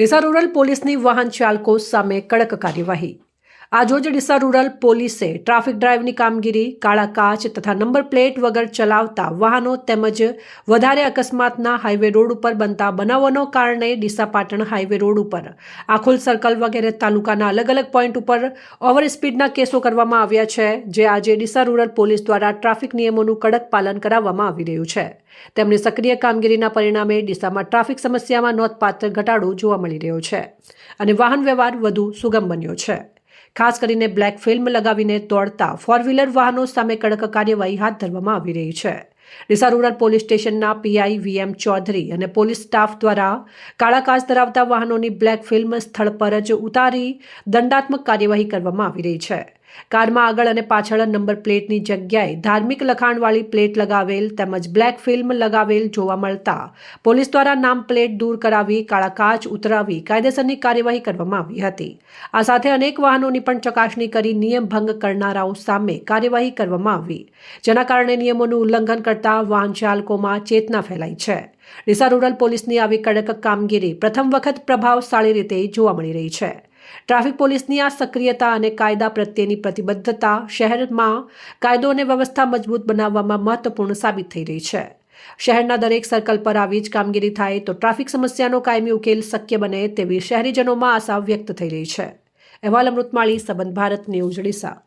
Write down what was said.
Deesa rural પોલીસની વાહન ચાલકો સામે કડક કાર્યવાહી। આજરોજ ડીસા રૂરલ પોલીસે ટ્રાફિક ડ્રાઇવની કામગીરી, કાળા કાચ તથા નંબર પ્લેટ વગર ચલાવતા વાહનો તેમજ વધારે અકસ્માતના હાઈવે રોડ ઉપર બનતા બનાવોના કારણે ડીસા પાટણ હાઈવે રોડ ઉપર આખોલ સર્કલ વગેરે તાલુકાના અલગ અલગ પોઈન્ટ ઉપર ઓવર સ્પીડના કેસો કરવામાં આવ્યા છે, જે આજે ડીસા રૂરલ પોલીસ દ્વારા ટ્રાફિક નિયમોનું કડક પાલન કરાવવામાં આવી રહ્યું છે। તેમની સક્રિય કામગીરીના પરિણામે ડીસામાં ટ્રાફિક સમસ્યામાં નોંધપાત્ર ઘટાડો જોવા મળી રહ્યો છે અને વાહન વ્યવહાર વધુ સુગમ બન્યો છે। ખાસ કરીને બ્લેક ફિલ્મ લગાવીને દોડતા ફોર વ્હીલર વાહનો સામે કડક કાર્યવાહી હાથ ધરવામાં આવી રહી છે। ડીસા રૂરલ પોલીસ સ્ટેશનના પીઆઈ વીએમ ચૌધરી અને પોલીસ સ્ટાફ દ્વારા કાળા કાચ ધરાવતા વાહનોની બ્લેક ફિલ્મ સ્થળ પર જ ઉતારી દંડાત્મક કાર્યવાહી કરવામાં આવી રહી છે। કારમાં આગળ અને પાછળ નંબર પ્લેટની જગ્યાએ ધાર્મિક લખાણવાળી પ્લેટ લગાવેલ તેમજ બ્લેક ફિલ્મ લગાવેલ જોવા મળતા પોલીસ દ્વારા નામ પ્લેટ દૂર કરાવી કાળા કાચ ઉતરાવી કાયદેસરની કાર્યવાહી કરવામાં આવી હતી। આ સાથે અનેક વાહનોની પણ ચકાસણી કરી નિયમ ભંગ કરનારાઓ સામે કાર્યવાહી કરવામાં આવી, જેના કારણે નિયમોનું ઉલ્લંઘન કરતા વાહન ચાલકોમાં ચેતના ફેલાઈ છે। ડીસા રૂરલ પોલીસની આવી કડક કામગીરી પ્રથમ વખત પ્રભાવશાળી રીતે જોવા મળી રહી છે। ટ્રાફિક પોલીસની આ સક્રિયતા અને કાયદા પ્રત્યેની પ્રતિબદ્ધતા શહેરમાં કાયદો અને વ્યવસ્થા મજબૂત બનાવવામાં મહત્વપૂર્ણ સાબિત થઈ રહી છે। શહેરના દરેક સર્કલ પર આવી જ કામગીરી થાય તો ટ્રાફિક સમસ્યાનો કાયમી ઉકેલ શક્ય બને તેવી શહેરીજનોમાં આશા વ્યક્ત થઈ રહી છે। અહેવાલ અમૃતમાળી, સંબંધ ભારત ન્યૂઝ, ડીસા।